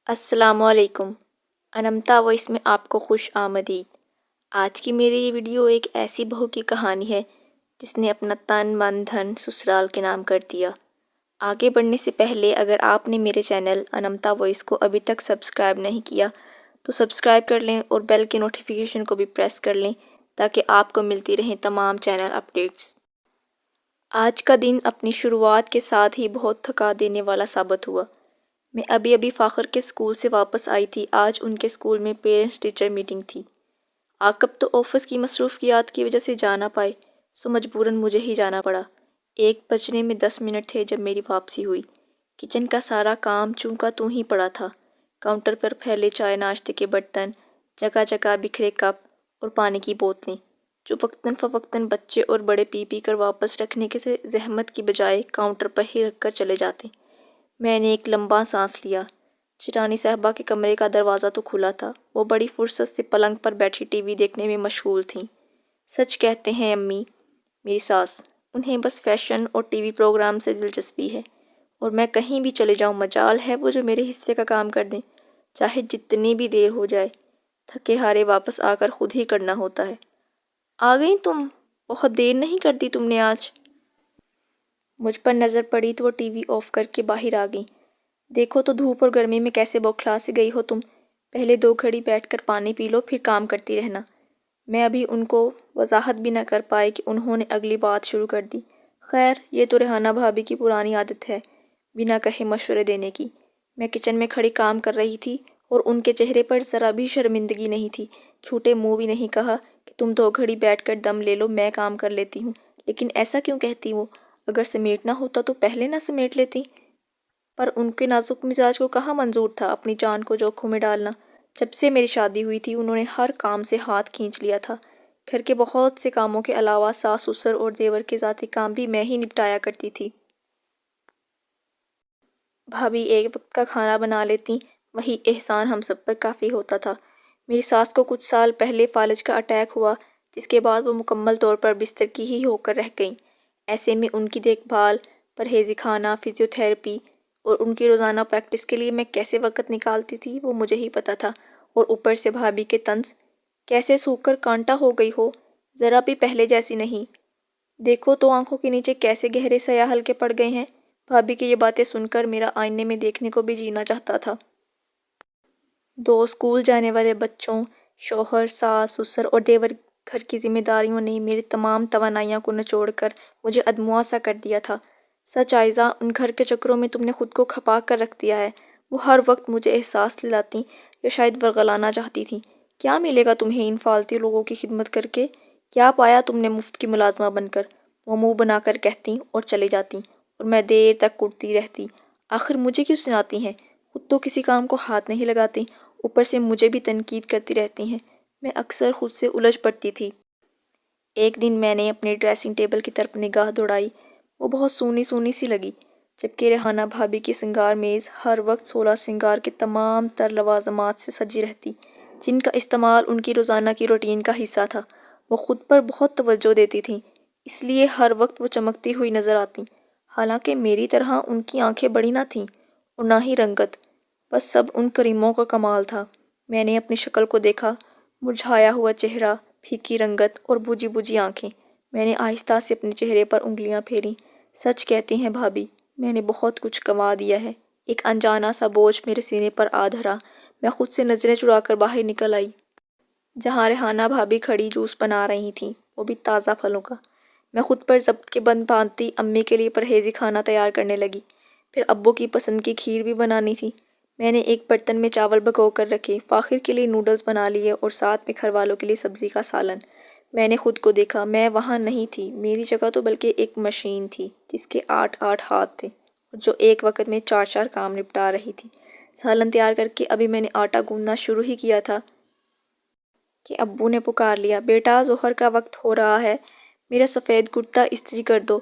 السلام علیکم۔ انمتا وائس میں آپ کو خوش آمدید۔ آج کی میری یہ ویڈیو ایک ایسی بہو کی کہانی ہے جس نے اپنا تن من دھن سسرال کے نام کر دیا۔ آگے بڑھنے سے پہلے اگر آپ نے میرے چینل انمتا وائس کو ابھی تک سبسکرائب نہیں کیا تو سبسکرائب کر لیں اور بیل کے نوٹیفیکیشن کو بھی پریس کر لیں تاکہ آپ کو ملتی رہیں تمام چینل اپڈیٹس۔ آج کا دن اپنی شروعات کے ساتھ ہی بہت تھکا دینے والا ثابت ہوا۔ میں ابھی فاخر کے اسکول سے واپس آئی تھی۔ آج ان کے اسکول میں پیرنٹس ٹیچر میٹنگ تھی۔ عاقب تو آفس کی مصروفیات کی وجہ سے جانا پائے، سو مجبوراً مجھے ہی جانا پڑا۔ 1:10 تھے جب میری واپسی ہوئی۔ کچن کا سارا کام چونکہ تو ہی پڑا تھا۔ کاؤنٹر پر پھیلے چائے ناشتے کے برتن، جگہ جگہ بکھرے کپ اور پانی کی بوتلیں جو وقتاً فوقتاً بچے اور بڑے پی پی کر واپس رکھنے کے زحمت کی بجائے کاؤنٹر پر ہی رکھ کر چلے جاتے۔ میں نے ایک لمبا سانس لیا۔ چٹانی صاحبہ کے کمرے کا دروازہ تو کھلا تھا۔ وہ بڑی فرصت سے پلنگ پر بیٹھی ٹی وی دیکھنے میں مشغول تھیں۔ سچ کہتے ہیں امی، میری ساس، انہیں بس فیشن اور ٹی وی پروگرام سے دلچسپی ہے، اور میں کہیں بھی چلے جاؤں مجال ہے وہ جو میرے حصے کا کام کر دیں، چاہے جتنی بھی دیر ہو جائے۔ تھکے ہارے واپس آ کر خود ہی کرنا ہوتا ہے۔ آ گئی تم؟ بہت دیر نہیں کر دی تم نے آج۔ مجھ پر نظر پڑی تو وہ ٹی وی آف کر کے باہر آ گئیں۔ دیکھو تو دھوپ اور گرمی میں کیسے بوکھلا سی گئی ہو تم۔ پہلے 2 گھڑی بیٹھ کر پانی پی لو پھر کام کرتی رہنا۔ میں ابھی ان کو وضاحت بھی نہ کر پائی کہ انہوں نے اگلی بات شروع کر دی۔ خیر، یہ تو ریحانہ بھابی کی پرانی عادت ہے بنا کہے مشورے دینے کی۔ میں کچن میں کھڑی کام کر رہی تھی اور ان کے چہرے پر ذرا بھی شرمندگی نہیں تھی۔ چھوٹے منہ بھی نہیں کہا کہ تم 2 گھڑی بیٹھ کر دم لے لو، میں کام کر لیتی ہوں۔ لیکن ایسا کیوں کہتی وہ؟ اگر سمیٹنا ہوتا تو پہلے نہ سمیٹ لیتی۔ پر ان کے نازک مزاج کو کہاں منظور تھا اپنی جان کو جوکھوں میں ڈالنا۔ جب سے میری شادی ہوئی تھی انہوں نے ہر کام سے ہاتھ کھینچ لیا تھا۔ گھر کے بہت سے کاموں کے علاوہ ساس سسر اور دیور کے ذاتی کام بھی میں ہی نپٹایا کرتی تھی۔ بھابی ایک وقت کا کھانا بنا لیتی، وہی احسان ہم سب پر کافی ہوتا تھا۔ میری ساس کو کچھ سال پہلے فالج کا اٹیک ہوا، جس کے بعد وہ مکمل طور پر بستر کی ہی ہو کر رہ گئیں۔ ایسے میں ان کی دیکھ بھال، پرہیزی کھانا، فزیو تھراپی اور ان کی روزانہ پریکٹس کے لیے میں کیسے وقت نکالتی تھی وہ مجھے ہی پتہ تھا۔ اور اوپر سے بھابی کے طنز، کیسے سوکھ کر کانٹا ہو گئی ہو، ذرا بھی پہلے جیسی نہیں۔ دیکھو تو آنکھوں کے نیچے کیسے گہرے سیاہ حلقے پڑ گئے ہیں۔ بھابی کی یہ باتیں سن کر میرا آئینے میں دیکھنے کو بھی جینا چاہتا تھا۔ 2 اسکول جانے والے بچوں، شوہر، ساس سسر اور دیور گھر کی ذمہ داریوں نے میری تمام توانائیوں کو نچوڑ کر مجھے ادموا سا کر دیا تھا۔ سچ عائزہ، ان گھر کے چکروں میں تم نے خود کو کھپا کر رکھ دیا ہے۔ وہ ہر وقت مجھے احساس دلاتی یا شاید ورغلانا چاہتی تھیں۔ کیا ملے گا تمہیں ان فالتو لوگوں کی خدمت کر کے؟ کیا پایا تم نے مفت کی ملازمہ بن کر؟ وہ منہ بنا کر کہتیں اور چلی جاتیں، اور میں دیر تک کڑتی رہتی۔ آخر مجھے کیوں سناتی ہیں؟ خود تو کسی کام کو ہاتھ نہیں لگاتی، اوپر سے مجھے بھی تنقید کرتی رہتی ہیں۔ میں اکثر خود سے الجھ پڑتی تھی۔ ایک دن میں نے اپنے ڈریسنگ ٹیبل کی طرف نگاہ دوڑائی۔ وہ بہت سونی سونی سی لگی، جبکہ ریحانہ بھابی کی سنگار میز ہر وقت 16 سنگار کے تمام تر لوازمات سے سجی رہتی، جن کا استعمال ان کی روزانہ کی روٹین کا حصہ تھا۔ وہ خود پر بہت توجہ دیتی تھیں، اس لیے ہر وقت وہ چمکتی ہوئی نظر آتیں۔ حالانکہ میری طرح ان کی آنکھیں بڑی نہ تھیں اور نہ ہی رنگت، بس سب ان کریموں کا کمال تھا۔ میں نے اپنی شکل کو دیکھا، مرجھایا ہوا چہرہ، پھیکی رنگت اور بجھی بجھی آنکھیں۔ میں نے آہستہ سے اپنے چہرے پر انگلیاں پھیریں۔ سچ کہتی ہیں بھابی، میں نے بہت کچھ گنوا دیا ہے۔ ایک انجانا سا بوجھ میرے سینے پر آ دھرا۔ میں خود سے نظریں چرا کر باہر نکل آئی، جہاں ریحانہ بھابی کھڑی جوس بنا رہی تھیں، وہ بھی تازہ پھلوں کا۔ میں خود پر ضبط کے بند باندھتی امی کے لیے پرہیزی کھانا تیار کرنے لگی۔ پھر ابو کی پسند کی کھیر بھی بنانی تھی۔ میں نے ایک برتن میں چاول بھگو کر رکھے، فاخر کے لیے نوڈلز بنا لیے اور ساتھ میں گھر والوں کے لیے سبزی کا سالن۔ میں نے خود کو دیکھا، میں وہاں نہیں تھی، میری جگہ تو بلکہ ایک مشین تھی جس کے 8 ہاتھ تھے اور جو ایک وقت میں 4 کام نپٹا رہی تھی۔ سالن تیار کر کے ابھی میں نے آٹا گوندنا شروع ہی کیا تھا کہ ابو نے پکار لیا، بیٹا ظہر کا وقت ہو رہا ہے، میرا سفید کرتا استری کر دو۔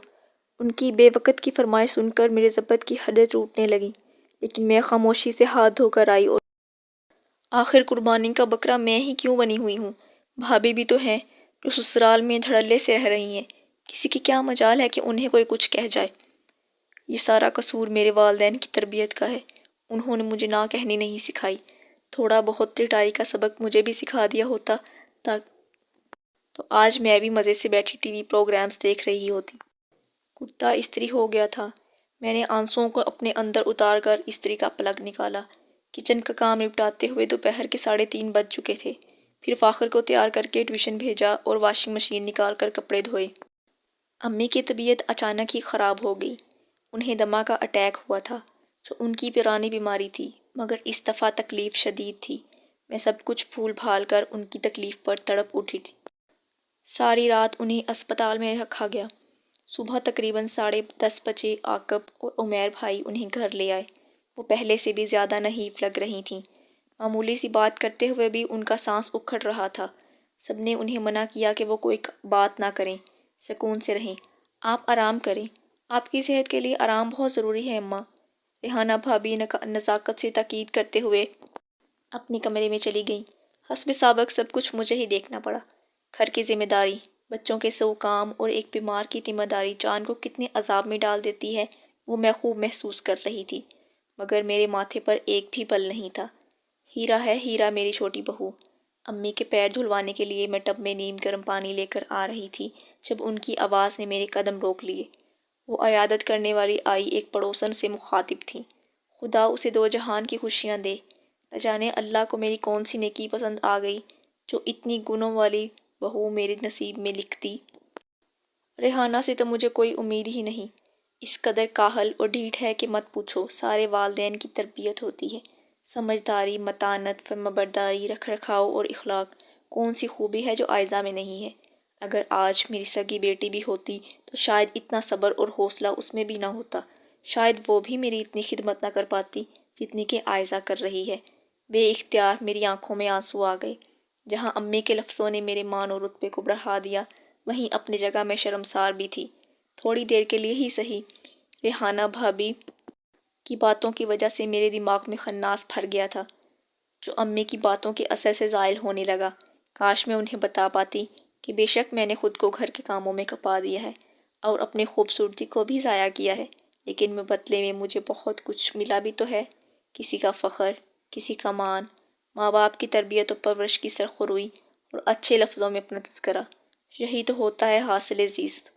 ان کی بے وقت کی فرمائش سن کر میرے ضبط کی حدیں ٹوٹنے لگیں، لیکن میں خاموشی سے ہاتھ دھو کر آئی اور آخر قربانی کا بکرا میں ہی کیوں بنی ہوئی ہوں؟ بھابی بھی تو ہیں جو سسرال میں دھڑلے سے رہ رہی ہیں، کسی کی کیا مجال ہے کہ انہیں کوئی کچھ کہہ جائے؟ یہ سارا قصور میرے والدین کی تربیت کا ہے، انہوں نے مجھے نہ کہنی نہیں سکھائی۔ تھوڑا بہت رٹائی کا سبق مجھے بھی سکھا دیا ہوتا تو آج میں بھی مزے سے بیٹھی ٹی وی پروگرامز دیکھ رہی ہوتی۔ کرتا استری ہو گیا تھا۔ میں نے آنسوؤں کو اپنے اندر اتار کر استری کا پلگ نکالا۔ کچن کا کام نپٹاتے ہوئے دوپہر کے 3:30 بج چکے تھے۔ پھر فاخر کو تیار کر کے ٹیوشن بھیجا اور واشنگ مشین نکال کر کپڑے دھوئے۔ امی کی طبیعت اچانک ہی خراب ہو گئی۔ انہیں دمہ کا اٹیک ہوا تھا جو ان کی پرانی بیماری تھی، مگر اس دفعہ تکلیف شدید تھی۔ میں سب کچھ بھول بھال کر ان کی تکلیف پر تڑپ اٹھی تھی۔ ساری رات انہیں اسپتال میں رکھا گیا۔ صبح تقریباً 10:30 بجے عاقب اور عمیر بھائی انہیں گھر لے آئے۔ وہ پہلے سے بھی زیادہ نحیف لگ رہی تھیں۔ معمولی سی بات کرتے ہوئے بھی ان کا سانس اکھڑ رہا تھا۔ سب نے انہیں منع کیا کہ وہ کوئی بات نہ کریں، سکون سے رہیں۔ آپ آرام کریں، آپ کی صحت کے لیے آرام بہت ضروری ہے اماں۔ ریحانہ بھابھی نزاکت سے تاکید کرتے ہوئے اپنے کمرے میں چلی گئیں۔ حسب سابق سب کچھ مجھے ہی دیکھنا پڑا۔ گھر کی ذمہ داری، بچوں کے 100 کام اور ایک بیمار کی ذمہ داری جان کو کتنے عذاب میں ڈال دیتی ہے وہ میں خوب محسوس کر رہی تھی، مگر میرے ماتھے پر ایک بھی بل نہیں تھا۔ ہیرا ہے ہیرا، میری چھوٹی بہو۔ امی کے پیر دھلوانے کے لیے میں ٹب میں نیم گرم پانی لے کر آ رہی تھی جب ان کی آواز نے میرے قدم روک لیے۔ وہ عیادت کرنے والی آئی ایک پڑوسن سے مخاطب تھیں۔ خدا اسے 2 جہان کی خوشیاں دے۔ نہ جانے اللہ کو میری کون سی نیکی پسند آ گئی جو اتنی گنوں والی بہو میرے نصیب میں لکھ دی۔ ریحانہ سے تو مجھے کوئی امید ہی نہیں۔ اس قدر کاہل اور ڈھیٹ ہے کہ مت پوچھو۔ سارے والدین کی تربیت ہوتی ہے، سمجھداری، متانت، فرمانبرداری، رکھ رکھاؤ اور اخلاق۔ کون سی خوبی ہے جو آئزہ میں نہیں ہے؟ اگر آج میری سگی بیٹی بھی ہوتی تو شاید اتنا صبر اور حوصلہ اس میں بھی نہ ہوتا۔ شاید وہ بھی میری اتنی خدمت نہ کر پاتی جتنی کہ آئزہ کر رہی ہے۔ بے اختیار میری آنکھوں میں آنسو آ گئے۔ جہاں امی کے لفظوں نے میرے مان و رتبے کو بڑھا دیا، وہیں اپنی جگہ میں شرمسار بھی تھی۔ تھوڑی دیر کے لیے ہی سہی، ریحانہ بھابھی کی باتوں کی وجہ سے میرے دماغ میں خناس بھر گیا تھا جو امی کی باتوں کے اثر سے زائل ہونے لگا۔ کاش میں انہیں بتا پاتی کہ بے شک میں نے خود کو گھر کے کاموں میں کھپا دیا ہے اور اپنی خوبصورتی کو بھی ضائع کیا ہے، لیکن بدلے میں مجھے بہت کچھ ملا بھی تو ہے۔ کسی کا فخر، کسی کا مان، ماں باپ کی تربیت و پرورش کی سرخروئی اور اچھے لفظوں میں اپنا تذکرہ۔ یہی تو ہوتا ہے حاصل زیست۔